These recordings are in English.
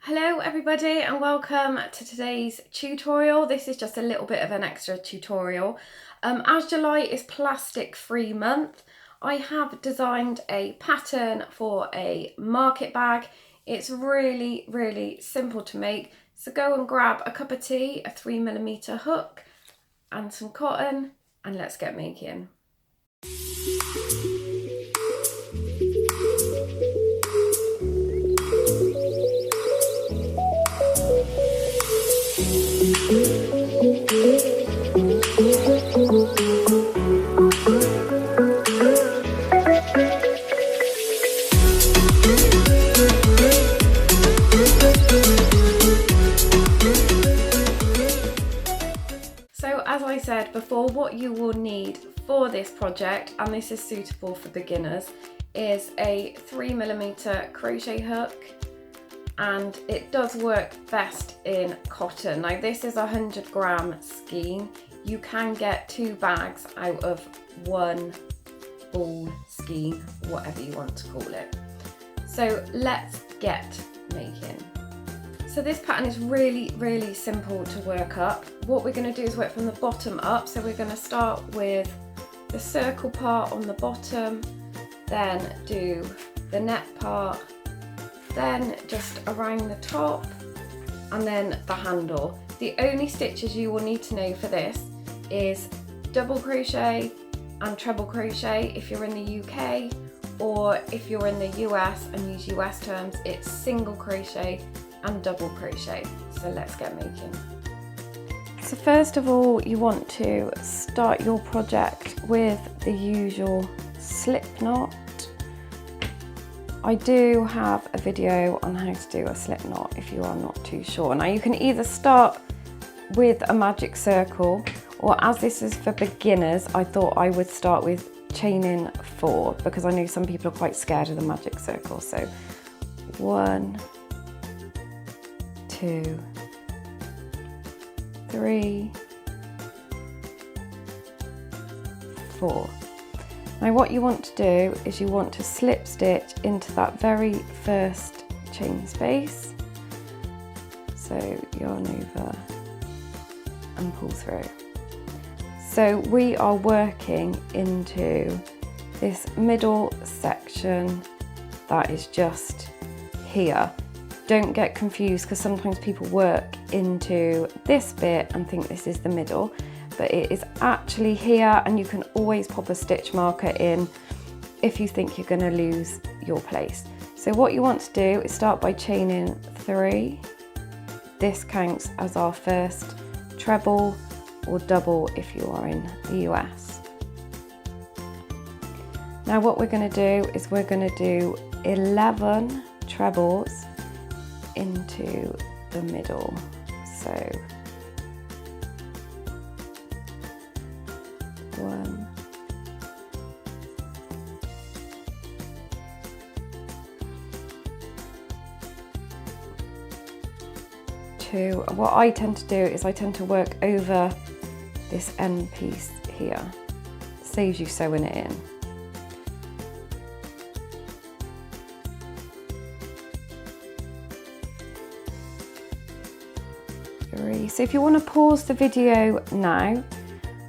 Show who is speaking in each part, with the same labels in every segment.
Speaker 1: Hello everybody and welcome to today's tutorial. This is just a little bit of an extra tutorial. As July is plastic free month, I have designed a pattern for a market bag. It's really simple to make. So go and grab a cup of tea, a 3mm hook and some cotton, and let's get making. So as I said before, what you will need for this project, and this is suitable for beginners, is a 3mm crochet hook, and it does work best in cotton. Now this is a 100g skein. You can get 2 bags out of one ball skein, whatever you want to call it. So let's get making. So this pattern is really simple to work up. What we're going to do is work from the bottom up. So we're going to start with the circle part on the bottom, then do the net part, then just around the top, and then the handle. The only stitches you will need to know for this is double crochet and treble crochet if you're in the UK, or if you're in the US and use US terms, it's single crochet and double crochet. So let's get making. So first of all, you want to start your project with the usual slip knot. I do have a video on how to do a slip knot if you are not too sure. Now you can either start with a magic circle, or as this is for beginners, I thought I would start with chaining 4 because I know some people are quite scared of the magic circle. So 1, 2, 3, 4. Now what you want to do is you want to slip stitch into that very first chain space. So yarn over and pull through. So we are working into this middle section that is just here. Don't get confused because sometimes people work into this bit and think this is the middle, but it is actually here, and you can always pop a stitch marker in if you think you're going to lose your place. So what you want to do is start by chaining 3. This counts as our first treble or double if you are in the US. Now what we're going to do is we're going to do 11 trebles into the middle. So 1, 2. What I tend to do is I tend to work over this end piece here. Saves you sewing it in. So if you want to pause the video now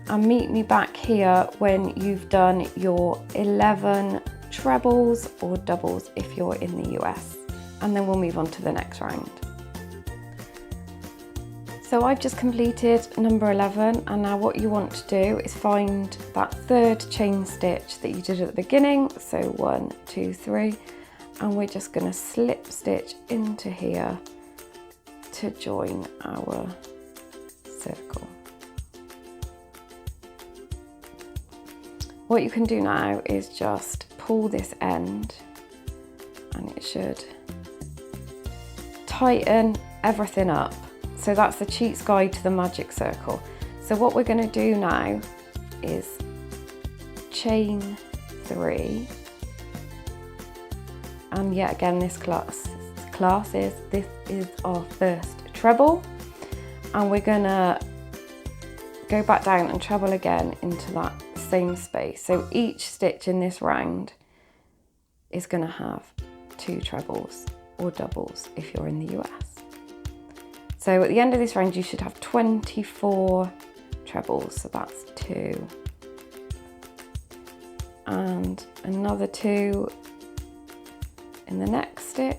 Speaker 1: and meet me back here when you've done your 11 trebles or doubles if you're in the US, and then we'll move on to the next round. So I've just completed number 11, and now what you want to do is find that 3rd chain stitch that you did at the beginning. So 1, 2, 3, and we're just going to slip stitch into here to join our circle. What you can do now is just pull this end, and it should tighten everything up. So that's the cheat's guide to the magic circle. So what we're going to do now is chain 3, and yet again this this is our first treble, and we're gonna go back down and treble again into that same space. So each stitch in this round is going to have 2 trebles. or doubles if you're in the US. So at the end of this round you should have 24 trebles, so that's 2 and another 2 in the next stitch,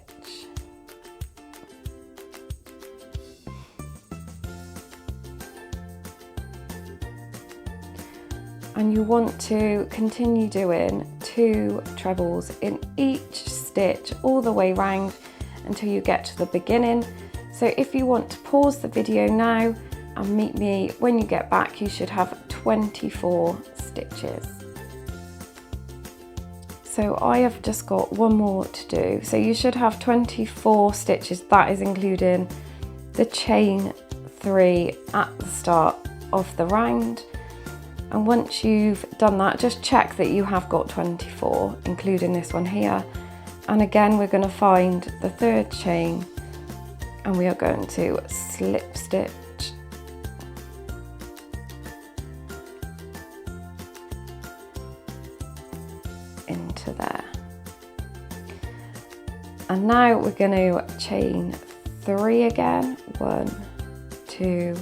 Speaker 1: and you want to continue doing 2 trebles in each stitch all the way round until you get to the beginning. So if you want to pause the video now and meet me when you get back, you should have 24 stitches. So I have just got one more to do. So you should have 24 stitches. That is including the chain 3 at the start of the round. And once you've done that, just check that you have got 24, including this one here. And again, we're going to find the 3rd chain and we are going to slip stitch into there. And now we're going to chain 3 again, 1, 2,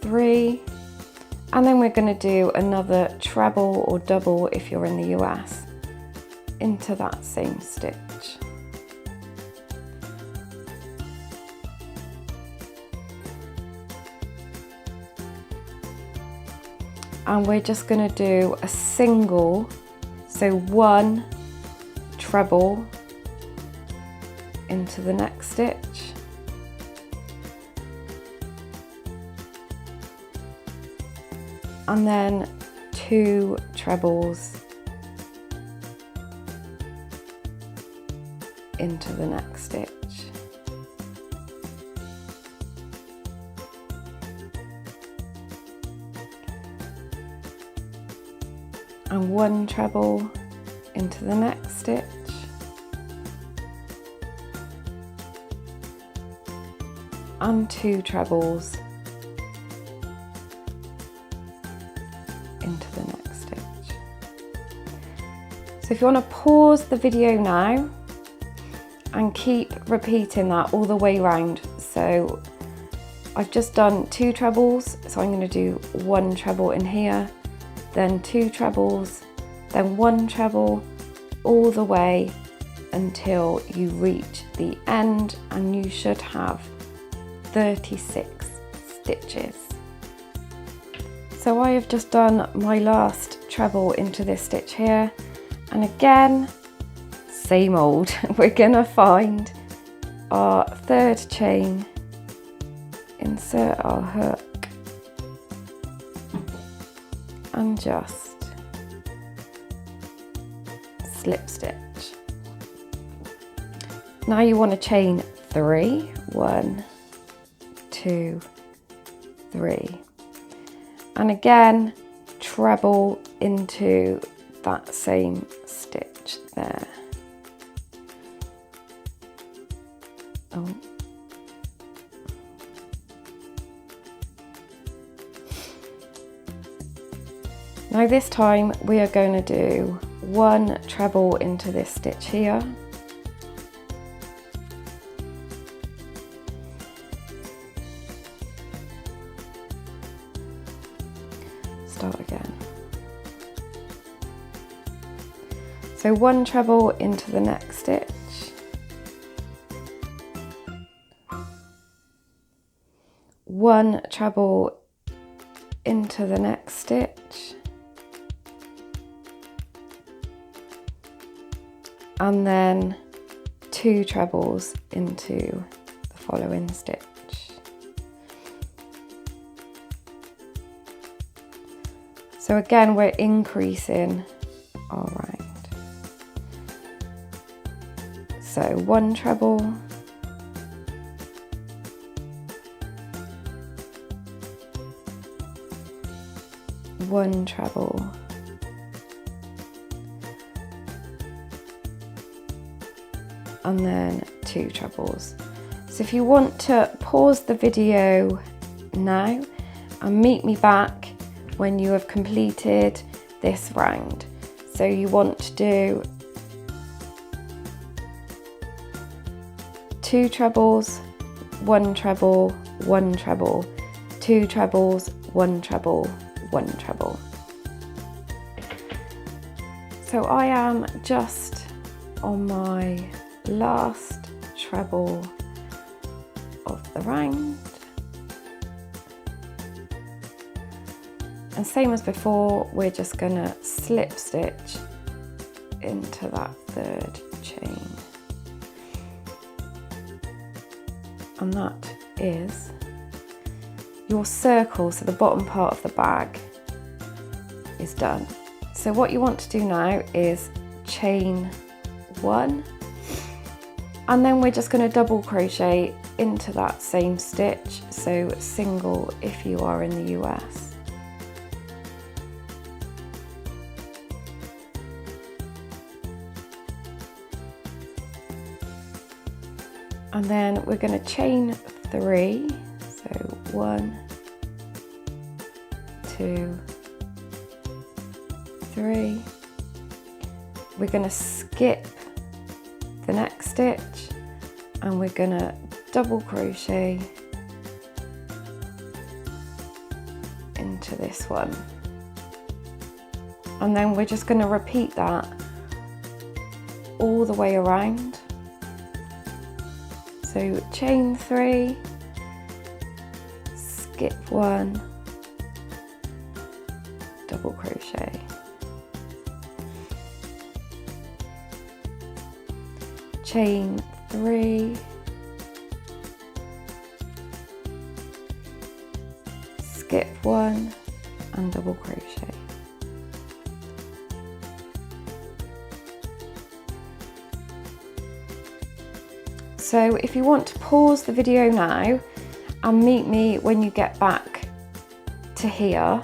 Speaker 1: 3. And then we're going to do another treble or double if you're in the US into that same stitch. And we're just going to do a single, so 1 treble into the next stitch. And then 2 trebles into the next stitch. And 1 treble into the next stitch. And 2 trebles into the next stitch. So if you want to pause the video now and keep repeating that all the way round. So I've just done 2 trebles, so I'm going to do 1 treble in here, then 2 trebles, then 1 treble, all the way until you reach the end, and you should have 36 stitches. So I have just done my last treble into this stitch here, and again, same old, we're gonna find our 3rd chain, insert our hook, and just slip stitch. Now you want to chain 3, 1, 2, 3, and again treble into that same stitch there. Oh. Now this time we are going to do 1 treble into this stitch here. Start again. So 1 treble into the next stitch. One treble into the next stitch. And then 2 trebles into the following stitch. So again, we're increasing our round. So 1 treble, 1 treble, and then 2 trebles. So if you want to pause the video now and meet me back when you have completed this round. So you want to do 2 trebles, 1 treble, 1 treble, 2 trebles, 1 treble, 1 treble. So I am just on my last treble of the round, and same as before, we're just gonna slip stitch into that 3rd chain, and that is your circle, so the bottom part of the bag is done. So what you want to do now is chain 1, and then we're just going to double crochet into that same stitch, so single if you are in the US. And then we're going to chain 3, so 1, 2, 3. We're going to skip the next stitch and we're going to double crochet into this one, and then we're just going to repeat that all the way around. So chain 3, skip 1, double crochet, chain 3, skip 1 and double crochet. So if you want to pause the video now and meet me when you get back to here,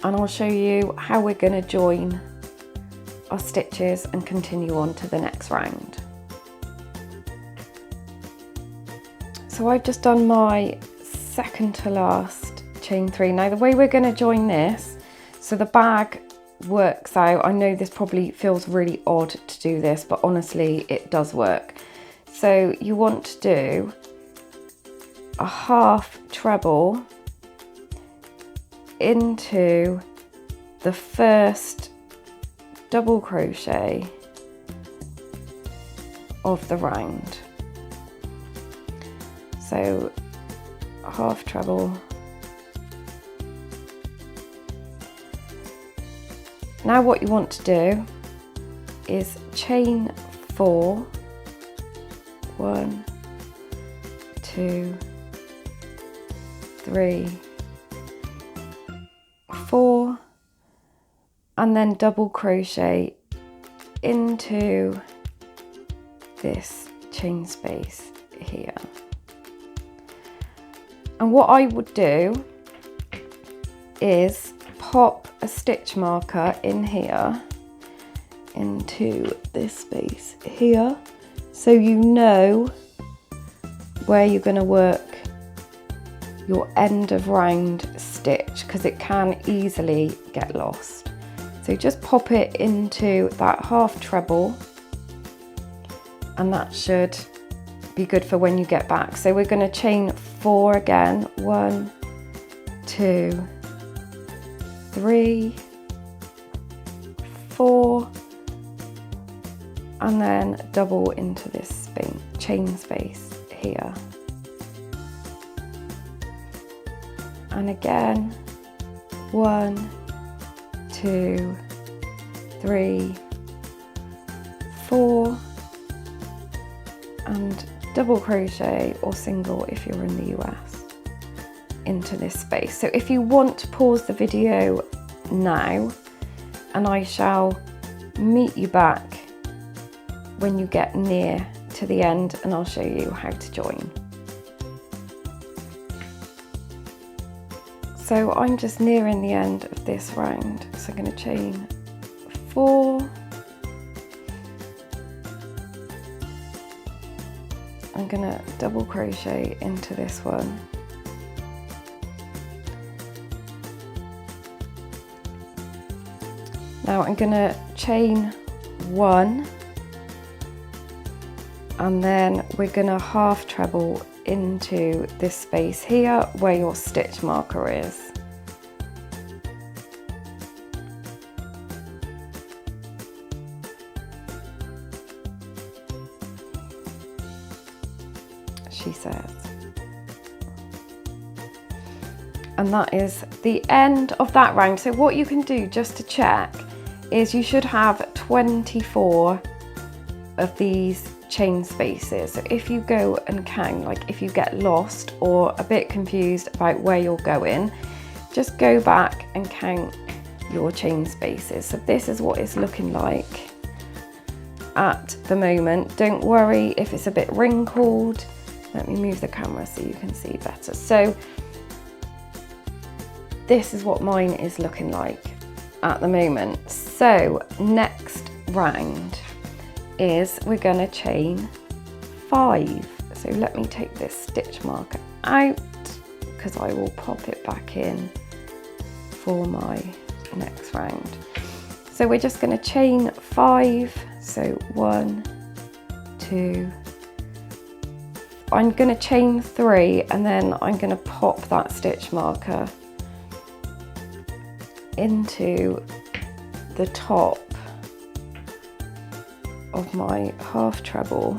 Speaker 1: and I'll show you how we're going to join our stitches and continue on to the next round. So I've just done my second to last chain 3. Now the way we're going to join this, so the bag works out, I know this probably feels really odd to do this, but honestly it does work. So you want to do a half treble into the first double crochet of the round. So a half treble. Now what you want to do is chain 4, 1, 2, 3, 4, and then double crochet into this chain space here. And what I would do is pop a stitch marker in here into this space here, so you know where you're going to work your end of round stitch, because it can easily get lost. So just pop it into that half treble and that should be good for when you get back. So we're going to chain 4 again, 1, 2, 3, 4, and then double into this chain space here. And again, 1, 2, 3, 4, and double crochet or single if you're in the US into this space. So if you want to pause the video now, and I shall meet you back when you get near to the end and I'll show you how to join. So I'm just nearing the end of this round, so I'm going to chain 4, I'm going to double crochet into this one, now I'm going to chain 1 and then we're going to half treble into this space here where your stitch marker is. She says. And that is the end of that round. So what you can do just to check is you should have 24 of these chain spaces. So if you go and count, like if you get lost or a bit confused about where you're going, just go back and count your chain spaces. So this is what it's looking like at the moment. Don't worry if it's a bit wrinkled. Let me move the camera so you can see better. So this is what mine is looking like at the moment. So next round is we're going to chain 5. So let me take this stitch marker out because I will pop it back in for my next round. So we're just going to chain 5. So 1, 2, I'm going to chain 3 and then I'm going to pop that stitch marker into the top of my half treble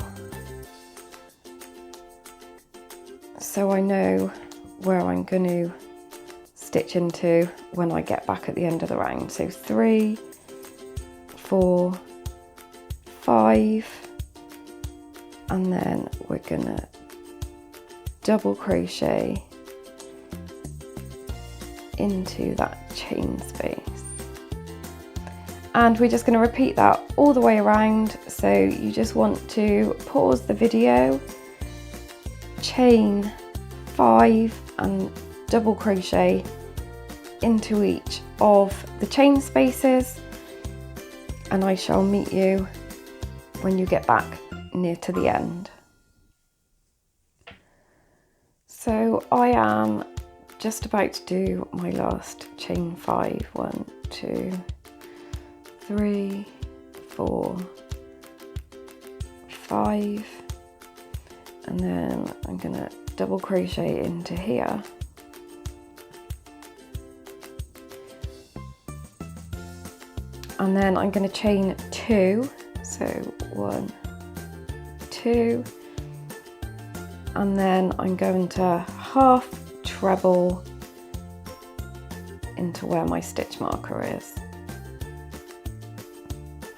Speaker 1: so I know where I'm going to stitch into when I get back at the end of the round. So 3, 4, 5, and then we're gonna double crochet into that chain space. And we're just going to repeat that all the way around. So you just want to pause the video, chain 5 and double crochet into each of the chain spaces, and I shall meet you when you get back near to the end. So I am just about to do my last chain 5. 1, 2, 3, 4, 5, and then I'm going to double crochet into here. And then I'm going to chain 2, so 1, 2, and then I'm going to half treble into where my stitch marker is.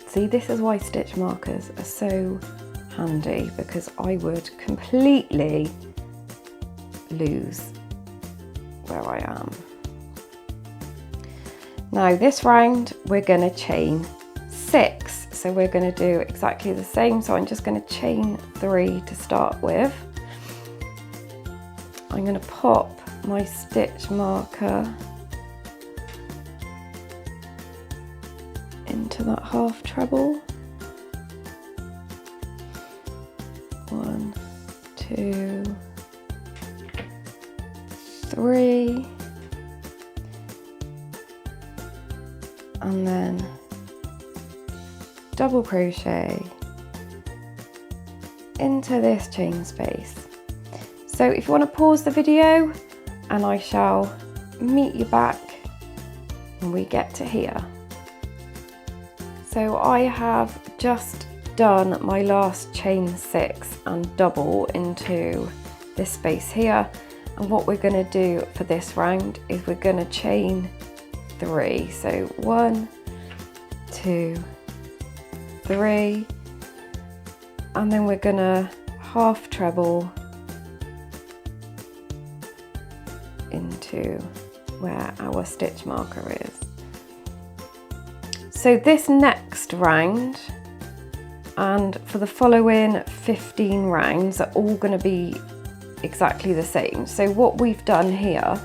Speaker 1: See, this is why stitch markers are so handy, because I would completely lose where I am. Now this round we're going to chain 6, so we're going to do exactly the same. So I'm just going to chain 3 to start with. I'm going to pop my stitch marker into that half treble. 1, 2, 3, and then double crochet into this chain space. So if you want to pause the video, and I shall meet you back when we get to here. So I have just done my last chain 6 and double into this space here, and what we're going to do for this round is we're going to chain 3. So 1, 2, 3, and then we're going to half treble into where our stitch marker is. So this next round and for the following 15 rounds are all going to be exactly the same. So what we've done here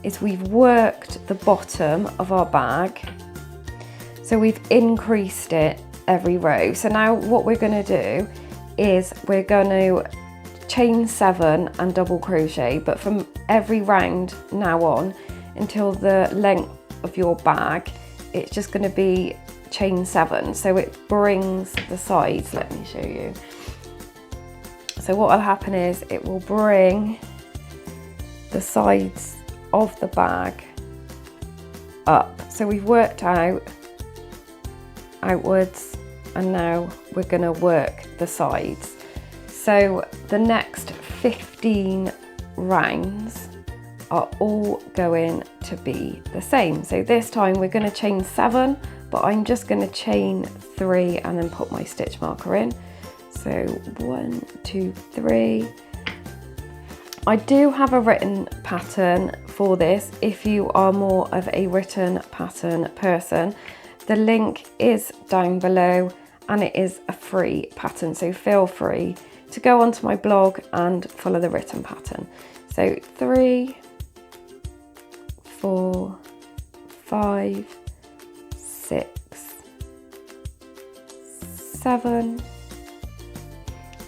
Speaker 1: is we've worked the bottom of our bag, so we've increased it every row. So now what we're going to do is we're going to chain 7 and double crochet, but from every round now on until the length of your bag, it's just going to be chain 7, so it brings the sides, let me show you, So what will happen is it will bring the sides of the bag up. So we've worked out outwards, and now we're going to work the sides. So the next 15 rounds are all going to be the same. So this time we're going to chain 7, but I'm just going to chain 3 and then put my stitch marker in. So 1, 2, 3. I do have a written pattern for this if you are more of a written pattern person. The link is down below and it is a free pattern, so feel free to go onto my blog and follow the written pattern. So 3, 4, 5, 6, 7,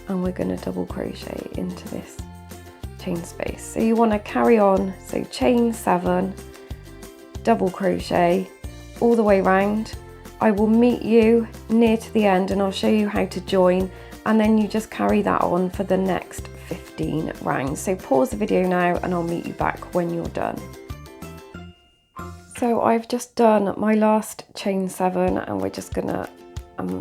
Speaker 1: and we're going to double crochet into this chain space. So you want to carry on, so chain 7, double crochet all the way round. I will meet you near to the end and I'll show you how to join, and then you just carry that on for the next 15 rounds. So pause the video now and I'll meet you back when you're done. So I've just done my last chain 7 and we're just gonna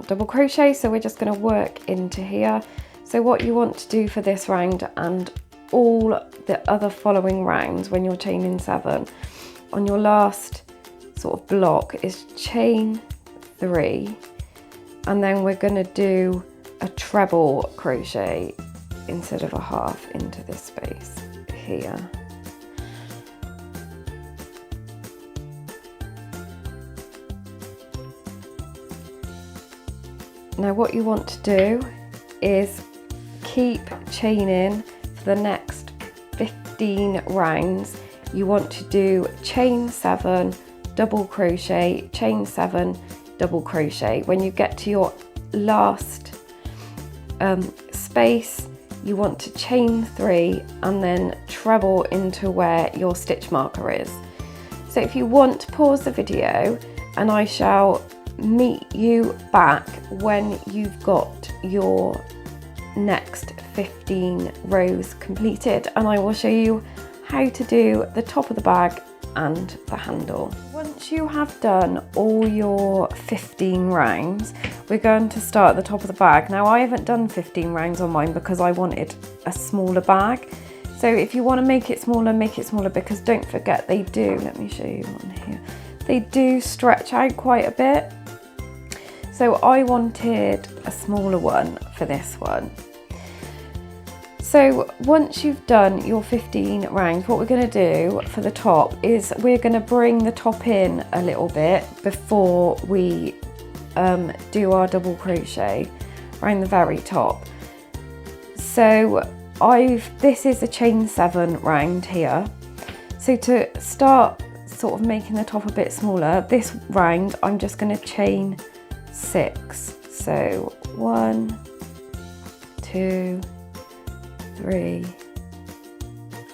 Speaker 1: double crochet, so we're just gonna work into here. So what you want to do for this round and all the other following rounds when you're chaining 7, on your last sort of block is chain 3, and then we're going to do a treble crochet instead of a half into this space here. Now what you want to do is keep chaining for the next 15 rounds. You want to do chain 7, double crochet, chain 7, double crochet. When you get to your last space, you want to chain 3 and then treble into where your stitch marker is. So if you want to pause the video and I shall meet you back when you've got your next 15 rows completed, and I will show you how to do the top of the bag and the handle. Once you have done all your 15 rounds, we're going to start at the top of the bag. Now I haven't done 15 rounds on mine because I wanted a smaller bag. So if you want to make it smaller, because don't forget they do, let me show you on here, they do stretch out quite a bit. So I wanted a smaller one for this one. So once you've done your 15 rounds, what we're going to do for the top is we're going to bring the top in a little bit before we do our double crochet around the very top. So this is a chain 7 round here. So to start sort of making the top a bit smaller, this round I'm just going to chain 6. So 1, 2, 3,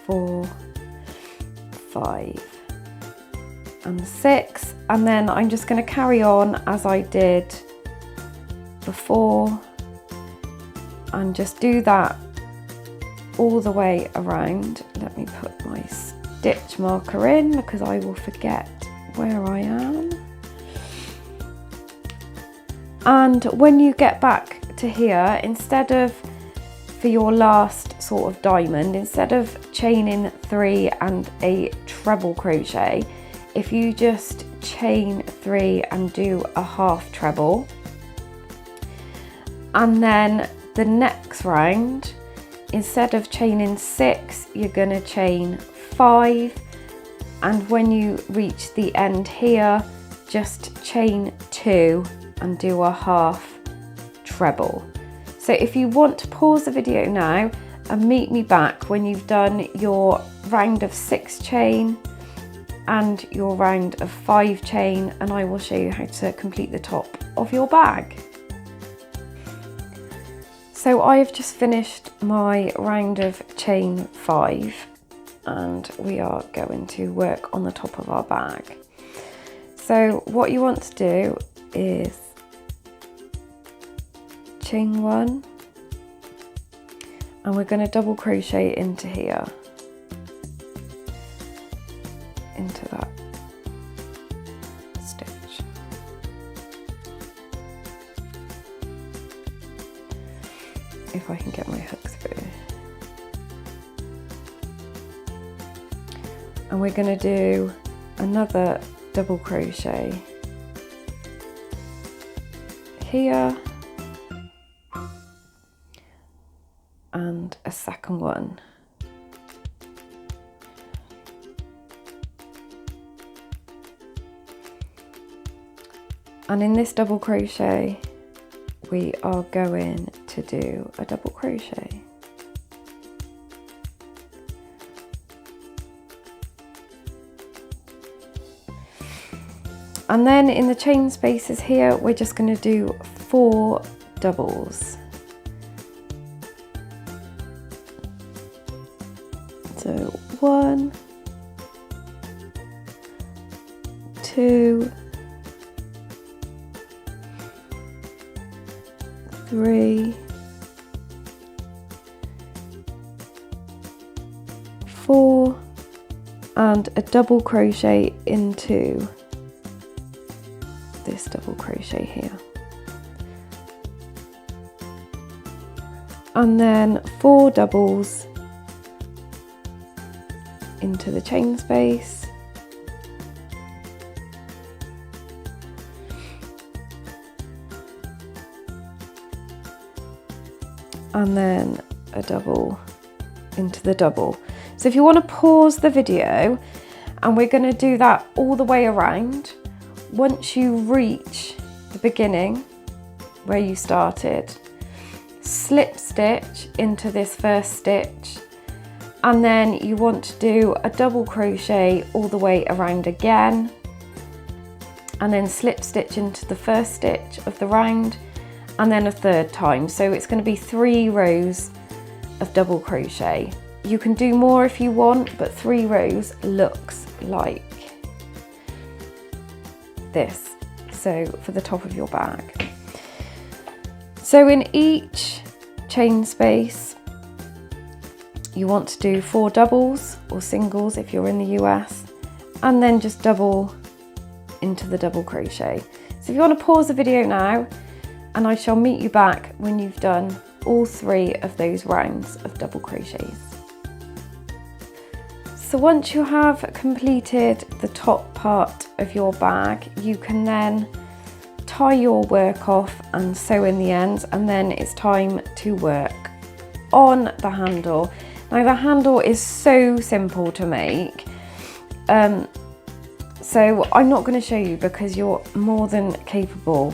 Speaker 1: 4, 5 and 6, and then I'm just going to carry on as I did before and just do that all the way around. Let me put my stitch marker in because I will forget where I am. And when you get back to here, instead of, for your last sort of diamond, instead of chaining 3 and a treble crochet, if you just chain 3 and do a half treble, and then the next round, instead of chaining 6, you're going to chain 5, and when you reach the end here, just chain 2 and do a half treble. So if you want to pause the video now and meet me back when you've done your round of 6 chain and your round of 5 chain, and I will show you how to complete the top of your bag. So I've just finished my round of chain 5 and we are going to work on the top of our bag. So what you want to do is chain 1 and we're going to double crochet into here, into that stitch. If I can get my hook through. And we're going to do another double crochet here and a second one. And in this double crochet we are going to do a double crochet. And then in the chain spaces here, we're just going to do 4 doubles. So 1, 2, 3, 4, and a double crochet into this double crochet here, and then 4 doubles into the chain space, and then a double into the double. So if you want to pause the video, and we're going to do that all the way around. Once you reach the beginning where you started, slip stitch into this first stitch, and then you want to do a double crochet all the way around again, and then slip stitch into the first stitch of the round, and then a third time. So it's going to be 3 rows of double crochet. You can do more if you want, but 3 rows looks like this, so for the top of your bag. So in each chain space you want to do 4 doubles or singles if you're in the US, and then just double into the double crochet. So if you want to pause the video now, and I shall meet you back when you've done all 3 of those rounds of double crochets. So once you have completed the top part of your bag, you can then tie your work off and sew in the ends, and then it's time to work on the handle. Now the handle is so simple to make, so I'm not going to show you because you're more than capable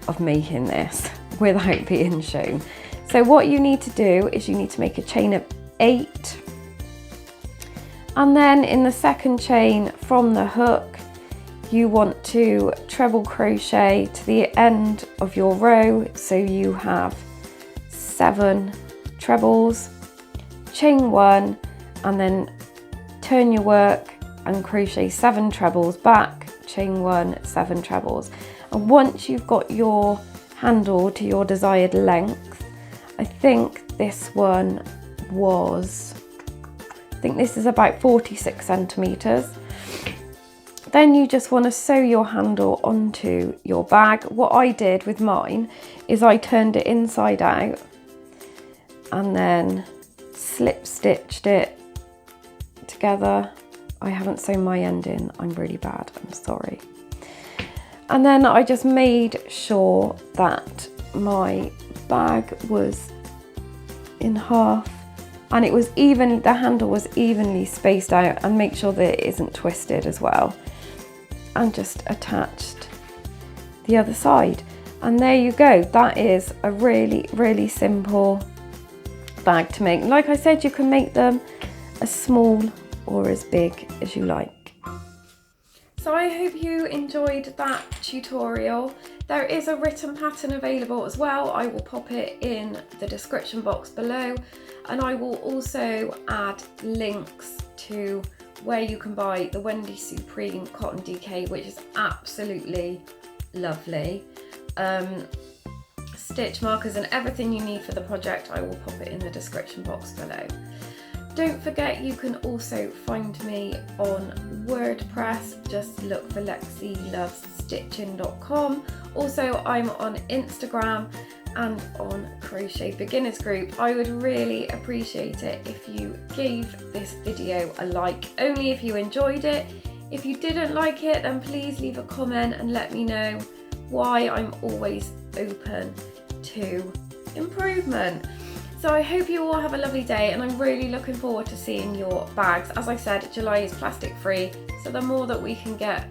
Speaker 1: of making this without being shown. So what you need to do is you need to make a chain of 8. And then in the second chain from the hook, you want to treble crochet to the end of your row. So you have 7 trebles, chain 1, and then turn your work and crochet 7 trebles back, chain 1, 7 trebles. And once you've got your handle to your desired length, I think this one was, I think this is about 46 centimeters. Then you just want to sew your handle onto your bag. What I did with mine is I turned it inside out and then slip stitched it together. I haven't sewn my end in, I'm really bad, I'm sorry. And then I just made sure that my bag was in half and it was even, the handle was evenly spaced out, and make sure that it isn't twisted as well. And just attached the other side. And there you go, that is a really, really simple bag to make. Like I said, you can make them as small or as big as you like. So I hope you enjoyed that tutorial. There is a written pattern available as well. I will pop it in the description box below, and I will also add links to where you can buy the Wendy Supreme Cotton DK, which is absolutely lovely. stitch markers and everything you need for the project, I will pop it in the description box below. Don't forget you can also find me on WordPress, just look for lexilovesstitching.com. Also I'm on Instagram and on Crochet Beginners Group. I would really appreciate it if you gave this video a like, only if you enjoyed it. If you didn't like it, then please leave a comment and let me know why. I'm always open to improvement. So I hope you all have a lovely day, and I'm really looking forward to seeing your bags. As I said, July is plastic free, so the more that we can get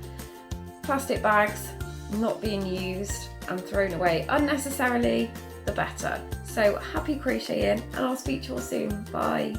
Speaker 1: plastic bags not being used and thrown away unnecessarily, the better. So happy crocheting, and I'll speak to you all soon. Bye.